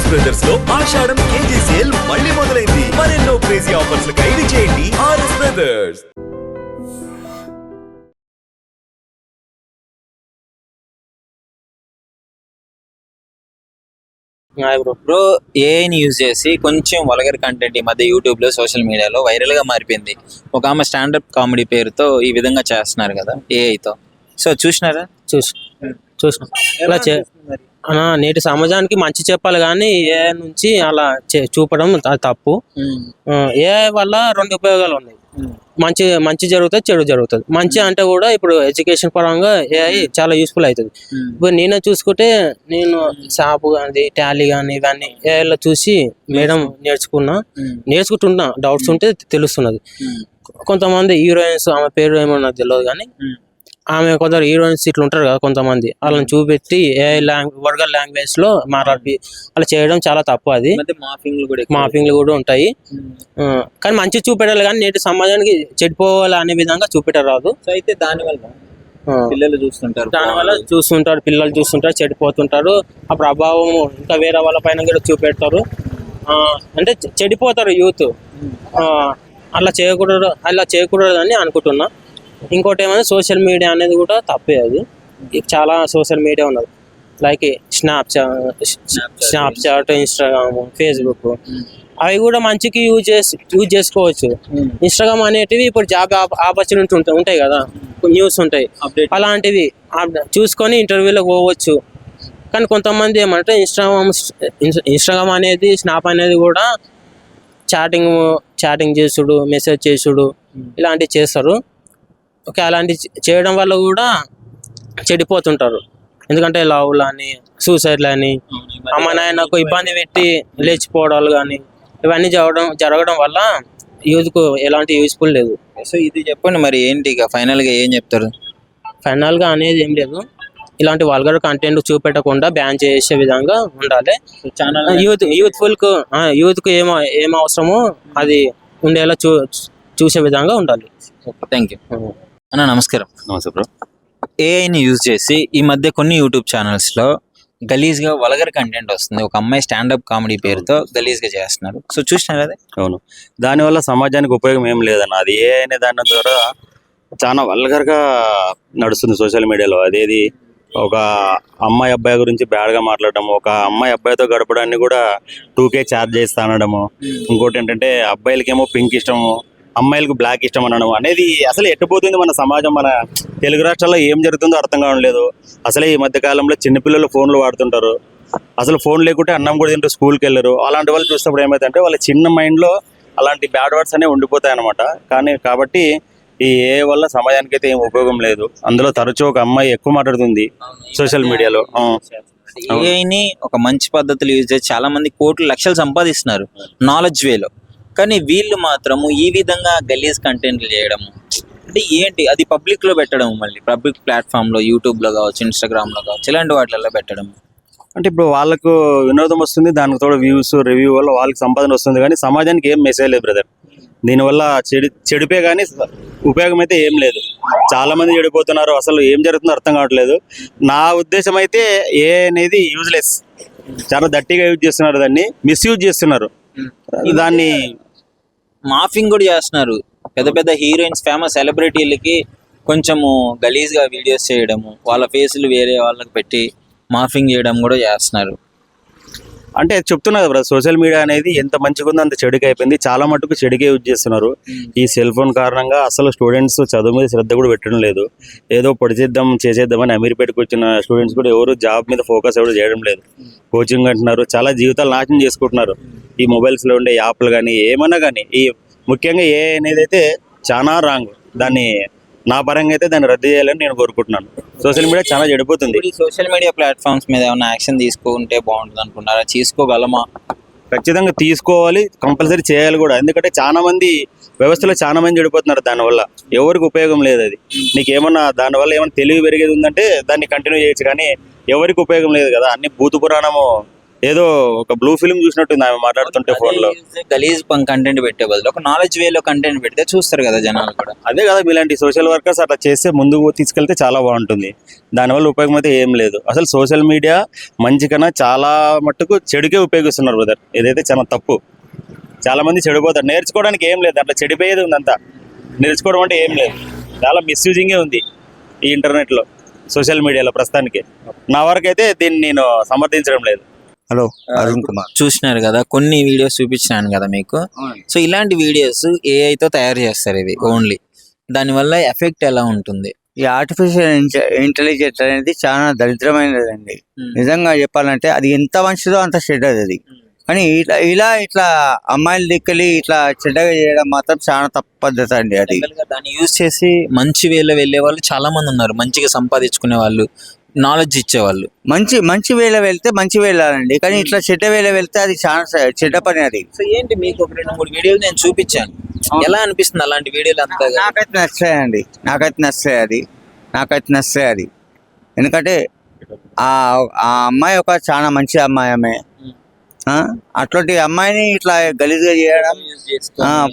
RS brothers లో ఆషాఢం KG sale మళ్ళీ మొదలైంది. మరెన్నో క్రేజీ ఆఫర్స్ ఖైదీ చేయండి ఆర్ఎస్ బ్రదర్స్. బ్రో ఏఐని యూజ్ చేసి కొంచెం వల్గర్ కంటెంట్ ఈ మధ్య యూట్యూబ్ లో సోషల్ మీడియాలో వైరల్ గా మారిపోయింది. ఒక ఆమె స్టాండప్ కామెడీ పేరుతో ఈ విధంగా చేస్తున్నారు కదా ఏఐతో. సో చూసినారా? చూసిన ఇలా నేటి సమాజానికి మంచి చెప్పాలి కానీ ఏఐ నుంచి అలా చూపడం అది తప్పు. ఏఐ వల్ల రెండు ఉపయోగాలు ఉన్నాయి. మంచి జరుగుతుంది, చెడు జరుగుతుంది. మంచి అంటే కూడా ఇప్పుడు ఎడ్యుకేషన్ పరంగా ఏఐ చాలా యూస్ఫుల్ అవుతుంది. ఇప్పుడు నేనే చూసుకుంటే నేను షాప్ కానీ టాలీ కానీ ఇవన్నీ ఏఐలో చూసి మేడం నేర్చుకుంటున్నా. డౌట్స్ ఉంటే తెలుస్తున్నది. కొంతమంది హీరోయిన్స్ ఆమె పేరు ఏమో నాకు తెలియదు కానీ ఆమె కొందరు హీరోయిన్స్ ఇట్లా ఉంటారు కదా కొంతమంది, వాళ్ళని చూపెట్టి ఏఐ వర్గల్ లాంగ్వేజ్ లో మాట్లాడి అలా చేయడం చాలా తప్పు. అది మాఫింగ్లు కూడా ఉంటాయి. కానీ మంచి చూపెట్టాలి కానీ నేటి సమాజానికి చెడిపోవాలి అనే విధంగా చూపెట్టరాదు. అయితే దానివల్ల పిల్లలు చూస్తుంటారు చెడిపోతుంటారు. ఆ ప్రభావం ఇంకా వేరే వాళ్ళ పైన కూడా చూపెడతారు. అంటే చెడిపోతారు యూత్. అలా చేయకూడదు అని అనుకుంటున్నా. ఇంకోటి ఏమైనా సోషల్ మీడియా అనేది కూడా తప్పే. అది చాలా సోషల్ మీడియా ఉన్నది, లైక్ స్నాప్చాట్, ఇన్స్టాగ్రామ్, ఫేస్బుక్. అవి కూడా మంచికి యూజ్ చేసుకోవచ్చు. ఇన్స్టాగ్రామ్ అనేటివి ఇప్పుడు జాబ్ ఆపర్చునిటీ ఉంటాయి కదా, న్యూస్ ఉంటాయి, అలాంటివి చూసుకొని ఇంటర్వ్యూలోకి పోవచ్చు. కానీ కొంతమంది ఏమంటే ఇన్స్టాగ్రామ్ అనేది స్నాప్ అనేది కూడా చాటింగ్ చేసుడు, మెసేజ్ చేసుడు ఇలాంటివి చేస్తారు. ఓకే, అలాంటి చేయడం వల్ల కూడా చెడిపోతుంటారు. ఎందుకంటే లవ్లు అని, సూసైడ్లు అని, అమ్మ నాయనకు ఇబ్బంది పెట్టి లేచిపోవడాలు కానీ ఇవన్నీ జరగడం వల్ల యూత్కు ఎలాంటి యూస్ఫుల్ లేదు. సో ఇది చెప్పండి మరి ఏంటి ఇక ఫైనల్గా ఏం చెప్తారు? ఫైనల్గా అనేది ఏం లేదు, ఇలాంటి వల్గర్ కంటెంట్ చూపెట్టకుండా బ్యాన్ చేసే విధంగా ఉండాలి. యూత్కు ఏం అవసరమో అది ఉండేలా చూసే విధంగా ఉండాలి. థ్యాంక్ యూ అన్న. నమస్కారం. నమస్తే బ్రో. ఏఐని యూజ్ చేసి ఈ మధ్య కొన్ని యూట్యూబ్ ఛానల్స్లో గలీజ్గా వల్గర్ కంటెంట్ వస్తుంది. ఒక అమ్మాయి స్టాండప్ కామెడీ పేరుతో గలీజ్గా చేస్తున్నారు. సో చూసినారు కదా? అవును. దానివల్ల సమాజానికి ఉపయోగం ఏం లేదన్న. అది ఏఐ అనే దాని ద్వారా చాలా వల్గర్గా నడుస్తుంది సోషల్ మీడియాలో. అదేది ఒక అమ్మాయి అబ్బాయి గురించి బ్యాడ్గా మాట్లాడడం, ఒక అమ్మాయి అబ్బాయితో గడపడాన్ని కూడా 2K ఛార్జ్ చేస్తా అనడము, ఇంకోటి ఏంటంటే అబ్బాయిలకేమో పింక్ ఇష్టము, అమ్మాయిలకు బ్లాక్ ఇష్టం అనడం అనేది అసలు ఎట్టుపోతుంది మన సమాజం. మన తెలుగు రాష్ట్రాల్లో ఏం జరుగుతుందో అర్థం కావట్లేదు. అసలే ఈ మధ్య కాలంలో చిన్నపిల్లలు ఫోన్లు వాడుతుంటారు. అసలు ఫోన్ లేకుంటే అన్నం కూడా తింటూ స్కూల్కి వెళ్ళరు. అలాంటి వాళ్ళు చూసినప్పుడు ఏమైందంటే వాళ్ళ చిన్న మైండ్లో అలాంటి బ్యాడ్ వర్డ్స్ అనేవి ఉండిపోతాయి అనమాట. కాబట్టి ఈ ఏ వల్ల సమాజానికి అయితే ఏం ఉపయోగం లేదు. అందులో తరచూ ఒక అమ్మాయి ఎక్కువ మాట్లాడుతుంది సోషల్ మీడియాలో. ఏఐని ఒక మంచి పద్ధతులు యూజ్ చేసి చాలా మంది కోట్లు లక్షలు సంపాదిస్తున్నారు నాలెడ్జ్ వేలో. కానీ వీళ్ళు మాత్రము ఈ విధంగా గలీజ్ కంటెంట్లు చేయడము అంటే ఏంటి? అది పబ్లిక్లో పెట్టడం, మళ్ళీ పబ్లిక్ ప్లాట్ఫామ్లో యూట్యూబ్లో కావచ్చు, ఇన్స్టాగ్రామ్లో కావచ్చు, ఇలాంటి వాటిల్లో పెట్టడం. అంటే ఇప్పుడు వాళ్ళకు వినోదం వస్తుంది, దానికి తోడు వ్యూస్ రివ్యూ వల్ల వాళ్ళకి సంపాదన వస్తుంది. కానీ సమాజానికి ఏం మెసేజ్ లేదు బ్రదర్. దీనివల్ల చెడిపే కానీ ఉపయోగం అయితే ఏం లేదు. చాలా మంది చెడిపోతున్నారు. అసలు ఏం జరుగుతుందో అర్థం కావట్లేదు. నా ఉద్దేశం అయితే ఏ అనేది యూజ్లెస్. చాలా దట్టిగా యూజ్ చేస్తున్నారు, దాన్ని మిస్యూజ్ చేస్తున్నారు. దాన్ని మాఫింగ్ కూడా చేస్తున్నారు. పెద్ద పెద్ద హీరోయిన్స్, ఫేమస్ సెలబ్రిటీలకి కొంచెము గలీజ్గా వీడియోస్ చేయడము, వాళ్ళ ఫేసులు వేరే వాళ్ళకి పెట్టి మాఫింగ్ చేయడం కూడా చేస్తున్నారు. అంటే చెప్తున్నారు బ్రదర్, సోషల్ మీడియా అనేది ఎంత మంచిగా ఉందో అంత చెడుగా అయిపోయింది. చాలా మటుకు చెడుకే యూజ్ చేస్తున్నారు. ఈ సెల్ ఫోన్ కారణంగా అసలు స్టూడెంట్స్ చదువు మీద శ్రద్ధ కూడా పెట్టడం లేదు. ఏదో చేసేద్దామని అమీర్పేటకు వచ్చిన స్టూడెంట్స్ కూడా ఎవరు జాబ్ మీద ఫోకస్ ఎవరు చేయడం లేదు. కోచింగ్ అంటున్నారు, చాలా జీవితాలు నాశనం చేసుకుంటున్నారు. ఈ మొబైల్స్లో ఉండే యాప్లు కానీ ఏమన్నా కానీ, ఈ ముఖ్యంగా ఏ అనేది అయితే చాలా రాంగ్. దాన్ని నా పరంగా అయితే దాన్ని రద్దు చేయాలని నేను కోరుకుంటున్నాను. సోషల్ మీడియా చాలా చెడిపోతుంది. ఈ సోషల్ మీడియా ప్లాట్ఫామ్స్ మీద ఏమైనా యాక్షన్ తీసుకుంటే బాగుంటుంది అనుకుంటారా? తీసుకోగలమా? ఖచ్చితంగా తీసుకోవాలి, కంపల్సరీ చేయాలి కూడా. ఎందుకంటే చాలా మంది వ్యవస్థలో చాలా మంది చెడిపోతున్నారు దానివల్ల. ఎవరికి ఉపయోగం లేదు. అది నీకు ఏమన్నా దానివల్ల ఏమైనా తెలివి పెరిగేది ఉందంటే దాన్ని కంటిన్యూ చేయొచ్చు, కానీ ఎవరికి ఉపయోగం లేదు కదా. అన్ని భూత పురాణము ఏదో ఒక బ్లూ ఫిల్మ్ చూసినట్టుంది ఆమె మాట్లాడుతుంటే ఫోన్ లో. గలీజ్ కంటెంట్ పెట్టే బదులు ఒక నాలెడ్జ్ వేలో కంటెంట్ పెడితే చూస్తారు కదా జనాలు కూడా. అదే కదా, ఇలాంటి సోషల్ వర్కర్స్ అట్లా చేస్తే ముందుకు తీసుకెళ్తే చాలా బాగుంటుంది. దానివల్ల ఉపయోగం అయితే ఏం లేదు. అసలు సోషల్ మీడియా మంచి కన్నా చాలా మట్టుకు చెడుకే ఉపయోగిస్తున్నారు బ్రదర్. ఇదైతే చాలా తప్పు. చాలా మంది చెడిపోతారు. నేర్చుకోవడానికి ఏం లేదు, అట్లా చెడిపోయేది ఉంది అంతా. నేర్చుకోవడం అంటే ఏం లేదు, చాలా మిస్యూజింగే ఉంది ఈ ఇంటర్నెట్ లో, సోషల్ మీడియాలో ప్రస్తుతానికి. నా వరకు అయితే దీన్ని నేను సమర్థించడం లేదు. హలో అరుణ్ కుమార్. చూసినారు కదా, కొన్ని వీడియోస్ చూపించినాను కదా మీకు. సో ఇలాంటి వీడియోస్ ఏఐతో తయారు చేస్తారు ఇవి ఓన్లీ. దానివల్ల ఎఫెక్ట్ ఎలా ఉంటుంది? ఈ ఆర్టిఫిషియల్ ఇంటెలిజెన్స్ అనేది చాలా దరిద్రమైనదండి. నిజంగా చెప్పాలంటే అది ఎంత మంచిదో అంత చెడ్డది అది. కానీ ఇట్లా అమ్మాయిల దిక్కలి ఇట్లా చెడ్డగా చేయడం మాత్రం చాలా తప్పు పద్ధతి అండి అది. దాన్ని యూజ్ చేసి మంచి వేలో వెళ్ళే వాళ్ళు చాలా మంది ఉన్నారు, మంచిగా సంపాదించుకునే వాళ్ళు, నాలెడ్జ్ ఇచ్చేవాళ్ళు. మంచి వేళ వెళ్తే మంచి వెళ్ళాలండి, కానీ ఇట్లా చెడ్డ వేళ వెళ్తే అది చాలా చెడ్డ పని అది. సో ఏంటి, మీకు ఒక 2-3 వీడియోలు నేను చూపించాను, ఎలా అనిపిస్తుంది అలాంటి వీడియోలు? అంతా నాకైతే నచ్చాయండి, నాకైతే నచ్చాయి అది. ఎందుకంటే ఆ అమ్మాయి ఒక చాలా మంచి అమ్మాయి. ఆమె అట్లాంటి అమ్మాయిని ఇట్లా గలీజ్గా చేయడం,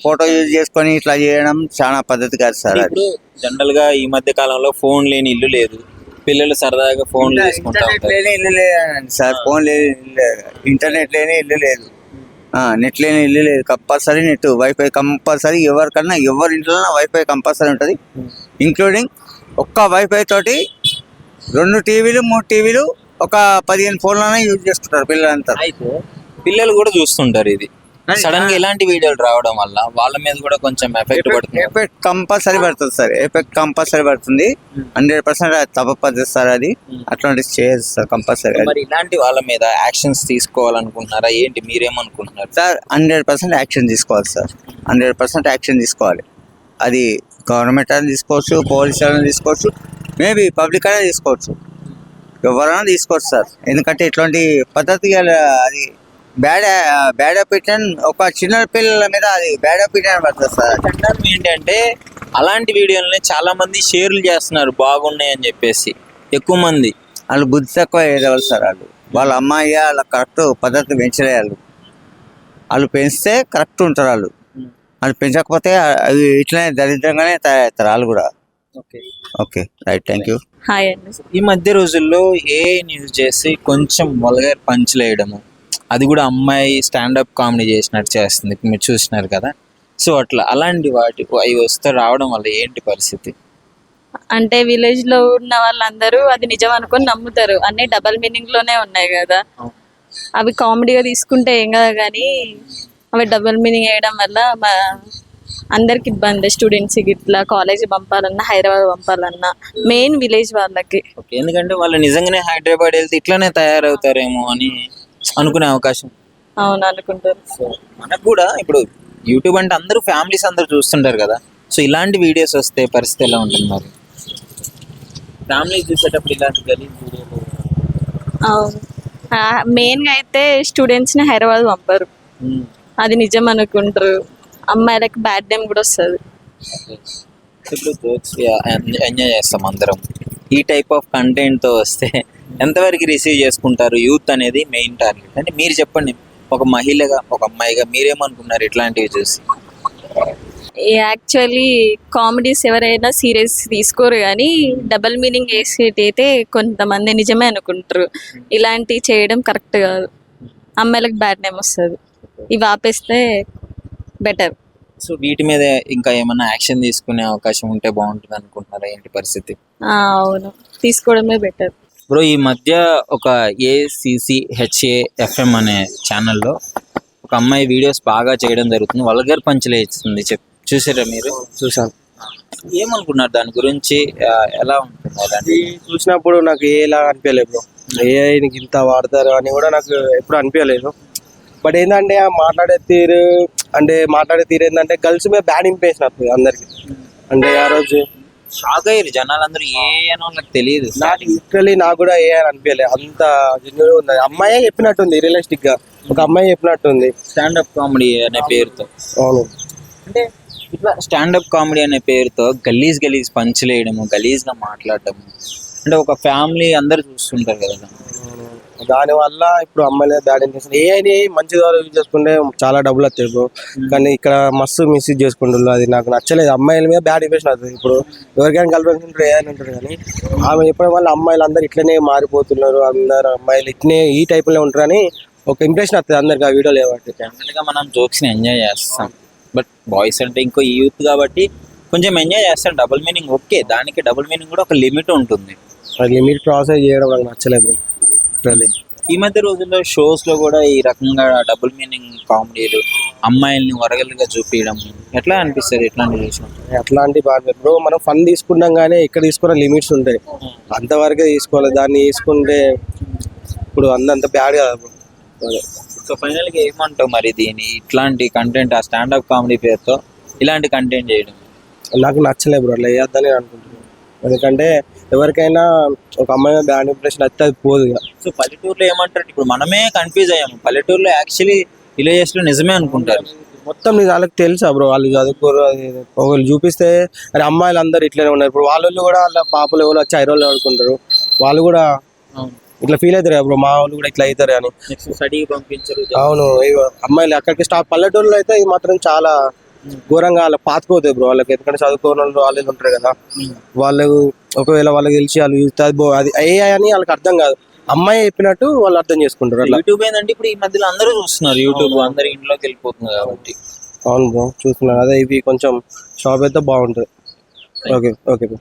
ఫోటో యూజ్ చేసుకొని ఇట్లా చేయడం చాలా పద్ధతి కాదు సార్. ఇప్పుడు జనరల్ గా ఈ మధ్య కాలంలో ఫోన్ లేని ఇల్లు లేదు, పిల్లలు సరదాగా ఫోన్ ఇంటర్నెట్ లేని ఇల్లు లేదండి సార్. ఫోన్ లేని ఇల్లు లేదు, ఇంటర్నెట్ లేని ఇల్లు లేదు, నెట్ లేని ఇల్లు లేదు. Compulsory net, wifi compulsory. ఎవరికన్నా ఎవరి ఇంట్లో వైఫై కంపల్సరీ ఉంటుంది. ఇంక్లూడింగ్ ఒక్క వైఫై తోటి 2 టీవీలు 3 టీవీలు ఒక 15 ఫోన్లనే యూజ్ చేసుకుంటారు పిల్లలంతా. అయితే పిల్లలు కూడా చూస్తుంటారు ఇది. సడన్ గా ఇలాంటి వీడియోలు రావడం వల్ల వాళ్ళ మీద కూడా కొంచెం ఎఫెక్ట్ పడుతుంది. ఎఫెక్ట్ కంపల్సరీ పడుతుంది సార్, ఎఫెక్ట్ కంపల్సరీ పడుతుంది. 100% తప్ప పద్ధతి సార్ అది. అట్లాంటి చేయదు సార్ కంపల్సరీ. మరి ఇలాంటి వాళ్ళ మీద యాక్షన్స్ తీసుకోవాలనుకుంటున్నారా ఏంటి, మీరేమనుకుంటున్నారు సార్? 100% యాక్షన్ తీసుకోవాలి సార్, 100% యాక్షన్ తీసుకోవాలి. అది గవర్నమెంట్ అని తీసుకోవచ్చు, పోలీసు అని తీసుకోవచ్చు, మేబీ పబ్లిక్ అనేది తీసుకోవచ్చు, ఎవరైనా తీసుకోవచ్చు సార్. ఎందుకంటే ఇట్లాంటి పద్ధతి అది బ్యాడ్ ఒపీనియన్, ఒక చిన్న పిల్లల మీద అది బ్యాడ్ ఒపీనియన్ పడుతుంది సార్. చట్టం ఏంటంటే అలాంటి వీడియోలని చాలా మంది షేర్లు చేస్తున్నారు బాగున్నాయి అని చెప్పేసి. ఎక్కువ మంది వాళ్ళు బుద్ధి తక్కువ ఏదవాలి సార్. వాళ్ళ అమ్మాయి వాళ్ళ కరెక్ట్ పద్ధతి పెంచలే. వాళ్ళు పెంచితే కరెక్ట్ ఉంటారు. వాళ్ళు పెంచకపోతే అవి ఇట్లనే దరిద్రంగానే తయారవుతారు వాళ్ళు కూడా. Okay right, thank you. Hi అండి. ఈ మధ్య రోజుల్లో ఏఐని యూజ్ చేసి కొంచెం వల్గర్ పంచులు వేయడము, అది కూడా అమ్మాయి స్టాండప్ కామెడీ చేసినట్టు చేస్తుంది, మీరు చూసినారు కదా. సో అలాంటి వాటి అవి వస్తే రావడం వల్ల ఏంటి పరిస్థితి? అంటే విలేజ్ లో ఉన్న వాళ్ళందరూ అది నిజం అనుకొని నమ్ముతారు. అన్ని డబల్ మీనింగ్ లోనే ఉన్నాయి కదా. అవి కామెడీగా తీసుకుంటే ఏం కదా, కానీ అవి డబల్ మీనింగ్ వేయడం వల్ల అందరికి ఇబ్బంది. స్టూడెంట్స్ ఇట్లా కాలేజ్ పంపాలన్నా, హైదరాబాద్ పంపాలన్నా, మెయిన్ విలేజ్ వాళ్ళకి. ఎందుకంటే వాళ్ళు నిజంగానే హైదరాబాద్ వెళ్తే ఇట్లానే తయారవుతారేమో అని అనుకునే అవకాశం. అవును, అనుకుంటారు. మనకు కూడా ఇప్పుడు యూట్యూబ్ అంటే అందరూ ఫ్యామిలీస్ అందరూ చూస్తుంటారు కదా. సో ఇలాంటి వీడియోస్ వస్తే పరిస్థితి ఎలా ఉంటుంది మరి? ఫ్యామిలీ చూసేటప్పుడు ఇలాంటి గలీజ్ వీడియోలు. అవును, మెయిన్గా అయితే స్టూడెంట్స్ని హైదరాబాద్ పంపరు, అది నిజం అనుకుంటారు. అమ్మాయిలకి బ్యాడ్ నేమ్ కూడా వస్తుంది. ఇప్పుడు జోక్స్ ఎంజాయ్ చేస్తాం అందరం. ఈ టైప్ ఆఫ్ కంటెంట్తో వస్తే ఎంతవరకు రిసీవ్ చేసుకుంటారు యూత్ అనేది మెయిన్ టార్గెట్. అంటే మీరు చెప్పండి, ఒక మహిళగా, ఒక అమ్మాయిగా మీరేమనుకున్నారు ఇట్లాంటివి చూసి? యాక్చువల్లీ కామెడీస్ ఎవరైనా సీరియస్ తీసుకోరు, కానీ డబల్ మీనింగ్ వేసేటైతే కొంతమంది నిజమే అనుకుంటారు. ఇలాంటివి చేయడం కరెక్ట్ కాదు, అమ్మాయిలకు బ్యాడ్ నేమ్ వస్తుంది. ఇవి ఆపేస్తే బెటర్. సో వీటి మీద ఇంకా ఏమైనా యాక్షన్ తీసుకునే అవకాశం ఉంటే బాగుంటుంది అనుకుంటున్నారా ఏంటి పరిస్థితి? అవును, తీసుకోవడమే బెటర్. బ్రో, ఈ మధ్య ఒక ACCHAFM అనే ఛానల్లో ఒక అమ్మాయి వీడియోస్ బాగా చేయడం జరుగుతుంది, వల్గర్ పంచులు ఇస్తుంది. చూసారా మీరు? చూసాను. ఏమనుకున్నారు దాని గురించి? ఎలా ఉంటుంది అలాంటి? చూసినప్పుడు నాకు ఏలా అనిపించలేదు బ్రో. ఏఐకి ఇంత వాడతారు అని కూడా నాకు ఎప్పుడు అనిపించలేదు. బట్ ఏంటంటే మాట్లాడే తీరు ఏంటంటే గర్ల్స్ మీద బ్యాడ్ ఇంప్రెషన్ వస్తుంది అందరికి. అంటే ఆ రోజు షాక్ అయ్యారు జనాలందరూ, ఏ అనో నాకు తెలియదు. నాకు లిటరలీ నాకు కూడా ఏ అని అనిపించలేదు, అంత జెన్యూన్ ఉంది. అమ్మాయి చెప్పినట్టుంది, రియలిస్టిక్ గా ఒక అమ్మాయి చెప్పినట్టుంది. స్టాండప్ కామెడీ అనే పేరుతో. అవును, అంటే ఇట్లా స్టాండప్ కామెడీ అనే పేరుతో గలీజ్ పంచులు వేయడము, గలీజ్గా మాట్లాడటము, అంటే ఒక ఫ్యామిలీ అందరు చూస్తుంటారు కదా. దాని వల్ల ఇప్పుడు అమ్మాయిల బ్యాడ్ ఇంప్రెషన్ ఏఐని మంచి ద్వారా యూజ్ చేసుకుంటే చాలా డబ్బులు వస్తాయి బ్రో. కానీ ఇక్కడ మస్తు మిస్యూజ్ చేసుకుంటున్నారు, అది నాకు నచ్చలేదు. అమ్మాయిల మీద బ్యాడ్ ఇంప్రెషన్ అవుతుంది. ఇప్పుడు ఎవరికైనా కలపడుతుంటారు ఏదైనా ఉంటారు, కానీ ఆమె చెప్పడం వల్ల అమ్మాయిలు అందరు ఇట్లనే మారిపోతున్నారు, అందరు అమ్మాయిలు ఇట్లనే ఈ టైప్లో ఉంటారని ఒక ఇంప్రెషన్ వస్తుంది అందరికి ఆ వీడియోలు ఏమంటే. జనరల్ గా మనం జోక్స్ ని ఎంజాయ్ చేస్తాం, బట్ బాయ్స్ అంటే ఇంకో యూత్ కాబట్టి కొంచెం ఎంజాయ్ చేస్తాం. డబుల్ మీనింగ్ ఓకే, దానికి డబుల్ మీనింగ్ కూడా ఒక లిమిట్ ఉంటుంది. లిమిట్ క్రాస్ చేయడం నాకు నచ్చలేదు బ్రో. ఈ మధ్య రోజుల్లో షోస్ లో కూడా ఈ రకంగా డబుల్ మీనింగ్ కామెడీలు, అమ్మాయిల్ని వరగలుగా చూపించడం ఎట్లా అనిపిస్తుంది ఇట్లాంటి చూసినప్పుడు? అట్లాంటి బాగా బ్రో, మనం ఫన్ తీసుకున్నాం కానీ ఇక్కడ తీసుకున్న లిమిట్స్ ఉంటాయి, అంతవరకే తీసుకోవాలి. దాన్ని తీసుకుంటే ఇప్పుడు అంత బ్యాడ్ కదా బ్రో. సో ఫైనల్ గా ఏమంటావు మరి దీని ఇట్లాంటి కంటెంట్, ఆ స్టాండప్ కామెడీ పేరుతో ఇలాంటి కంటెంట్ చేయడం నాకు నచ్చలేదు బ్రో, అట్లా వేయొద్దని నేను అనుకుంటున్నాను. ఎందుకంటే ఎవరికైనా ఒక అమ్మాయి మీద బ్యాడ్ ఇంప్రెషన్ అయితే అది పోదు ఇక. సో పల్లెటూరులో ఏమంటారు, ఇప్పుడు మనమే కన్ఫ్యూజ్ అయ్యాము. పల్లెటూరులో యాక్చువల్లీ విలేజెస్ లో నిజమే అనుకుంటారు. మొత్తం నీకు వాళ్ళకి తెలుసా బ్రో, వాళ్ళు చదువుకోరు. ఒకళ్ళు చూపిస్తే అరే అమ్మాయిలు అందరు ఇట్లనే ఉన్నారు. ఇప్పుడు వాళ్ళు కూడా వాళ్ళ పాపలు ఎవరు వచ్చి ఐరోళ్ళు ఆడుకుంటారు, వాళ్ళు కూడా ఇట్లా ఫీల్ అవుతారు కదా బ్రో, మా వాళ్ళు కూడా ఇట్లా అవుతారు అని. స్టడీకి పంపించరు. అవును, అమ్మాయిలు అక్కడికి పల్లెటూరులో అయితే ఇది మాత్రం చాలా ఘోరంగా వాళ్ళకి పాతుకుపోతాయి బ్రో. వాళ్ళకి ఎందుకంటే చదువుకోని వాళ్ళు ఉంటారు కదా, వాళ్ళు ఒకవేళ వాళ్ళకి తెలిసి వాళ్ళు అది AI అని వాళ్ళకి అర్థం కాదు, అమ్మాయి చెప్పినట్టు వాళ్ళు అర్థం చేసుకుంటారు. అట్లా యూట్యూబ్ ఏంటంటే ఇప్పుడు ఈ మధ్యలో అందరూ చూస్తున్నారు యూట్యూబ్, అందరు ఇంట్లోకి వెళ్ళిపోతుంది కాబట్టి. అవును బ్రో, చూస్తున్నాను. అదే ఇవి కొంచెం షాప్ అయితే బాగుంటుంది. Okay okay bro.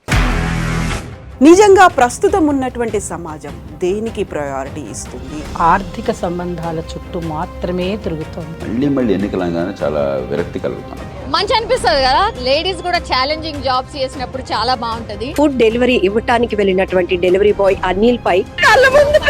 నిజంగా ప్రస్తుతం ఉన్నటువంటి సమాజం దేనికి ప్రయారిటీ ఇస్తుంది? ఆర్థిక సంబంధాల చుట్టూ మాత్రమే తిరుగుతోంది. మళ్ళీ ఎన్నికలంగానే చాలా విరక్తి కలుగుతాను. మంచి అనిపిస్తుంది కదా, లేడీస్ కూడా ఛాలెంజింగ్ జాబ్స్ చేసినప్పుడు చాలా బాగుంటది. ఫుడ్ డెలివరీ ఇవ్వటానికి వెళ్ళినటువంటి డెలివరీ బాయ్ అనిల్ పై కళ్ళ ముందు